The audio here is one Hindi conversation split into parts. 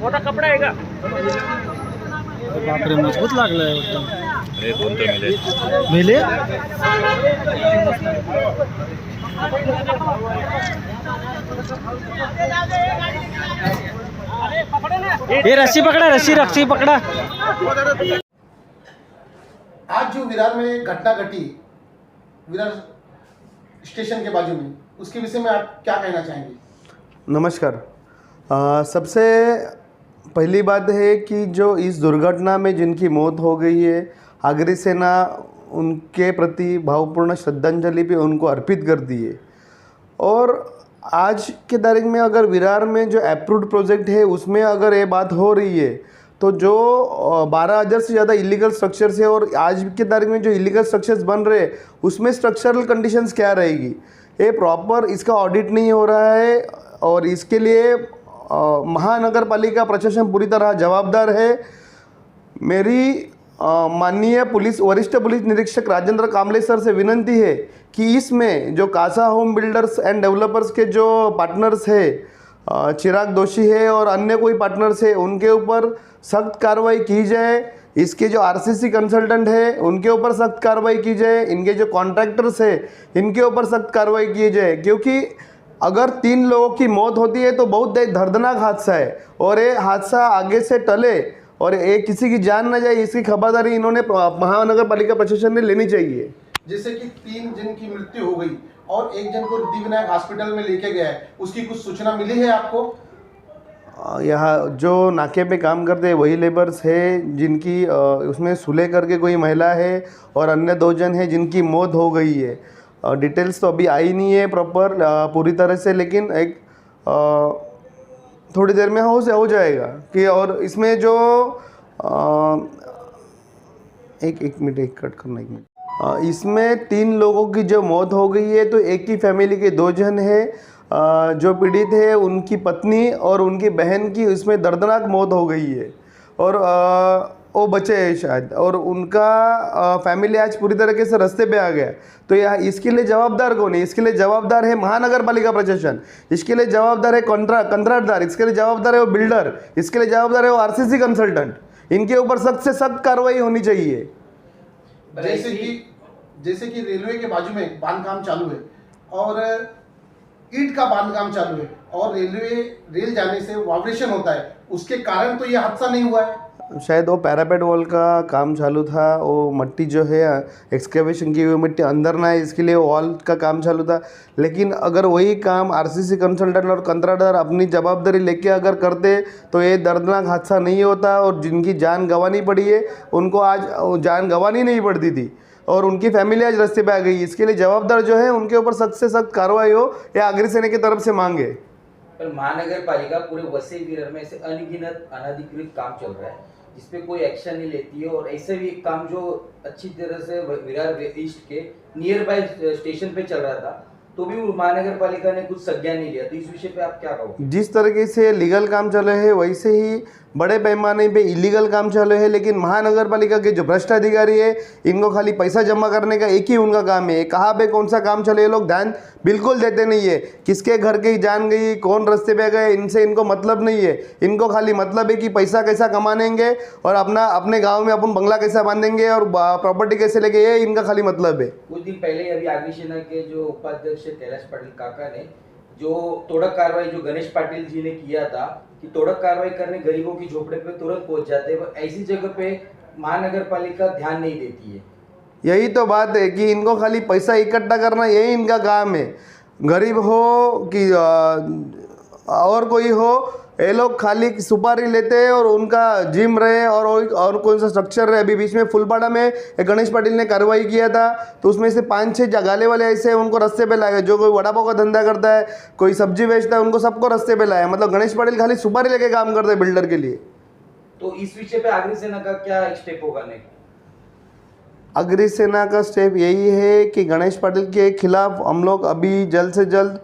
मोठा कपडा आहे का? बापरे, मजबूत लागलाय एकदम. अरे दोन तर मिले. मेले. ये रस्सी पकड़ा, रस्सी पकड़ा. आज जो विरार में घटना घटी, विरार स्टेशन के बाजू में, उसके विषय में आप क्या कहना चाहेंगे? नमस्कार. सबसे पहली बात है कि जो इस दुर्घटना में जिनकी मौत हो गई है, अग्रिसेना उनके प्रति भावपूर्ण श्रद्धांजलि भी उनको अर्पित कर दी है. और आज के तारीख में अगर विरार में जो अप्रूव्ड प्रोजेक्ट है उसमें अगर ये बात हो रही है तो जो 12,000 से ज़्यादा इलीगल स्ट्रक्चर्स है और आज के तारीख में जो इलीगल स्ट्रक्चर्स बन रहे हैं उसमें स्ट्रक्चरल कंडीशंस क्या रहेगी, ये प्रॉपर इसका ऑडिट नहीं हो रहा है. और इसके लिए महानगर पालिका प्रशासन पूरी तरह जवाबदार है. मेरी माननीय वरिष्ठ पुलिस निरीक्षक राजेंद्र कामले सर से विनंती है कि इसमें जो Casa Home Builders and Developers के जो पार्टनर्स है, चिराग दोषी है और अन्य कोई पार्टनर्स है, उनके ऊपर सख्त कार्रवाई की जाए. इसके जो आरसीसी कंसल्टेंट है उनके ऊपर सख्त कार्रवाई की जाए. इनके जो कॉन्ट्रैक्टर्स है इनके ऊपर सख्त कार्रवाई की जाए, क्योंकि अगर 3 लोगों की मौत होती है तो बहुत दर्दनाक हादसा है. और ये हादसा आगे से टले और ये किसी की जान न जाए, इसकी खबरदारी इन्होंने महानगर पालिका प्रशासन ने लेनी चाहिए. जैसे कि 3 जन की मृत्यु हो गई और 1 जन को रिद्धि विनायक हॉस्पिटल में लेके गया है, उसकी कुछ सूचना मिली है आपको? यहाँ जो नाके पे काम करते हैं वही लेबर्स है जिनकी उसमें सुले करके कोई महिला है और अन्य 2 जन है जिनकी मौत हो गई है. डिटेल्स तो अभी आई नहीं है प्रॉपर पूरी तरह से, लेकिन एक थोड़ी देर में हो जाएगा कि. और इसमें जो एक मिनट, एक कट करना, 1 मिनट. इसमें 3 लोगों की जो मौत हो गई है तो एक ही फैमिली के 2 जन है. जो पीड़ित है उनकी पत्नी और उनकी बहन की इसमें दर्दनाक मौत हो गई है और वो बचे हैं शायद, और उनका फैमिली आज पूरी तरीके से रास्ते पे आ गया. तो यह इसके लिए जवाबदार कौन है? इसके लिए जवाबदार है महानगर पालिका प्रशासन, इसके लिए जवाबदार है कंट्राक्टदार, इसके लिए जवाबदार है वो बिल्डर, इसके लिए जवाबदार है वो आरसीसी कंसल्टेंट. इनके ऊपर सख्त से सख्त कार्रवाई होनी चाहिए. जैसे कि रेलवे के बाजू में बांधकाम चालू है और ईंट का बांधकाम चालू है और रेल जाने से वाइब्रेशन होता है, उसके कारण तो ये हादसा नहीं हुआ है. शायद वो पैरापेट वॉल का काम चालू था, वो मिट्टी जो है एक्सकेवेशन की हुई मिट्टी अंदर ना है, इसके लिए वॉल का काम चालू था. लेकिन अगर वही काम आरसीसी कंसल्टेंट और कंट्राक्टर अपनी जवाबदारी लेके अगर करते तो ये दर्दनाक हादसा नहीं होता. और जिनकी जान गंवानी पड़ी है उनको आज जान गंवानी नहीं पड़ती थी और उनकी फैमिली आज रास्ते पे आ गई. इसके लिए जवाबदार जो है उनके ऊपर सख्त से सख्त कार्रवाई हो, या अग्रिसेना की तरफ से मांगे. पर महानगर पालिका पूरे वसई विरार में ऐसे अनगिनत अनधिकृत काम चल रहा है जिसपे कोई एक्शन नहीं लेती है. और ऐसे भी एक काम जो अच्छी तरह से विरार ईस्ट के नियर बाय स्टेशन पे चल रहा था तो भी महानगर पालिका ने कुछ संज्ञान नहीं लिया. तो इस विषय पे आप क्या कहोगे? जिस तरीके से लीगल काम चल रहे हैं वैसे ही बड़े पैमाने पे इलीगल काम चल रहे हैं. लेकिन महानगर पालिका के जो भ्रष्ट अधिकारी है इनको खाली पैसा जमा करने का एक ही उनका काम है. कहाँ पे कौन सा काम चले ये लोग ध्यान बिल्कुल देते नहीं है. किसके घर की जान गई, कौन रास्ते पे गए, इनसे इनको मतलब नहीं है. इनको खाली मतलब है कि पैसा कैसा कमानेंगे और अपने गाँव में अपन बंगला कैसा बांधेंगे और प्रॉपर्टी कैसे लेंगे, ये इनका खाली मतलब है. कुछ दिन पहले अभी अग्निसेना के जो उपाध्यक्ष कैलाश पाटिल काका ने जो तोड़क कार्रवाई जो गणेश पाटिल जी ने किया था कि तोड़क कार्रवाई करने गरीबों की झोपड़े पे तुरंत पहुंच जाते हैं, ऐसी जगह पे महानगर पालिका ध्यान नहीं देती है. यही तो बात है कि इनको खाली पैसा इकट्ठा करना यही इनका काम है. गरीब हो कि और कोई हो, ये लोग खाली सुपारी लेते हैं और उनका जिम रहे. और कौन सा स्ट्रक्चर रहे. अभी बीच में फुलपाड़ा में गणेश पाटिल ने कार्रवाई किया था तो उसमें से 5-6 जगाले वाले ऐसे उनको रास्ते पे लाए. जो कोई वड़ा पाव का धंधा करता है, कोई सब्जी बेचता है, उनको सबको रास्ते पे लाया. मतलब गणेश पाटिल खाली सुपारी लेके काम करते हैं बिल्डर के लिए. तो इस विषय पे अग्रिसेना का क्या स्टेप होगा? नहीं, अग्रिसेना का स्टेप यही है कि गणेश पाटिल के खिलाफ हम लोग अभी जल्द से जल्द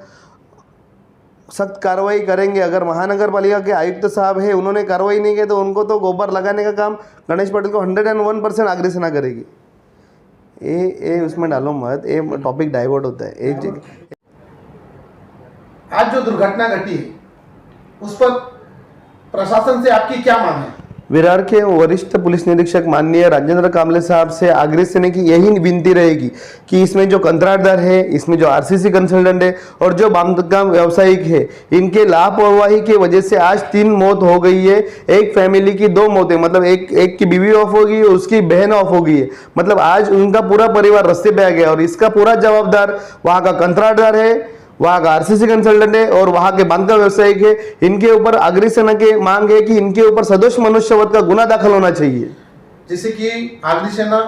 सख्त कार्रवाई करेंगे. अगर महानगर पालिका के आयुक्त साहब है उन्होंने कार्रवाई नहीं की तो उनको तो गोबर लगाने का काम गणेश पाटिल को 101% अग्रिसेना करेगी. ये उसमें डालो मत, ये टॉपिक डाइवर्ट होता है एक जगह. आज जो दुर्घटना घटी है उस पर प्रशासन से आपकी क्या मांग है? विरार के वरिष्ठ पुलिस निरीक्षक माननीय राजेंद्र कामले साहब से आग्रह सेने की यही विनती रहेगी कि इसमें जो कंत्राटदार है, इसमें जो आरसीसी कंसल्टेंट है और जो बांधकाम व्यावसायिक है, इनके लापरवाही की वजह से आज 3 मौत हो गई है। एक फैमिली की 2 मौतें, मतलब एक की बीवी ऑफ हो गई, उसकी बहन ऑफ हो गई है। मतलब आज उनका पूरा परिवार रास्ते पे आ गया और इसका पूरा जवाबदार वहाँ का कंत्राटदार है, वहाँ का आरसीसी कंसल्टेंट है और वहाँ के बांधकाम व्यवसायिक है। इनके ऊपर अग्रिसेना की मांग है कि इनके ऊपर सदोष मनुष्यवध का गुना दाखिल होना चाहिए। जैसे कि अग्निसेना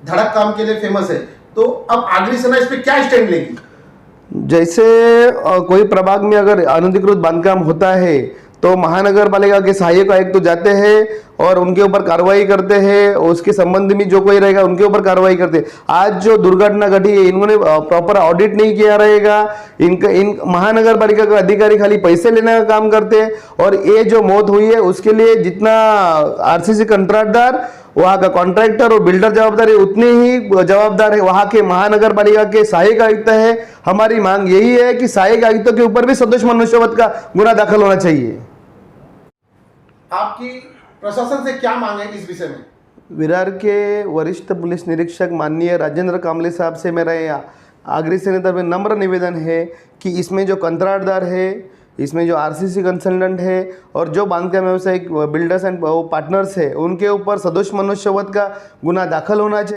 धड़क काम के लिए फेमस है, तो अब अग्निसेना इस पे क्या स्टैंड लेगी? जैसे कोई प्रभाग में अगर अनधिकृत बांधकाम होता है तो महानगर पालिका के सहायक आयुक्त तो जाते हैं और उनके ऊपर कार्रवाई करते हैं, उसके संबंध में जो कोई रहेगा उनके ऊपर कार्रवाई करते हैं। आज जो दुर्घटना घटी है, इन्होंने प्रॉपर ऑडिट नहीं किया रहेगा। इन महानगर पालिका के अधिकारी खाली पैसे लेने का काम करते हैं और ये जो मौत हुई है उसके लिए जितना आरसीसी कंट्राक्टदार, वहाँ का कॉन्ट्रैक्टर और बिल्डर जवाबदार है, उतने ही जवाबदार है वहाँ के महानगर पालिका के सहायक आयुक्त है। हमारी मांग यही है कि सहायक आयुक्तों के ऊपर भी सदोष मनुष्यवध का गुना दाखिल होना चाहिए। आपकी प्रशासन से क्या मांग है इस विषय में? विरार के वरिष्ठ पुलिस निरीक्षक माननीय राजेंद्र कामले साहब से मेरा ये आग्रह से तरफ नम्र निवेदन है कि इसमें जो कंत्राटदार है, इसमें जो आरसीसी कंसल्टेंट है और जो बांधकाम व्यवसायिक बिल्डर्स एंड पार्टनर्स है, उनके ऊपर सदोष मनुष्यवध का गुना दाखिल होना चाहिए।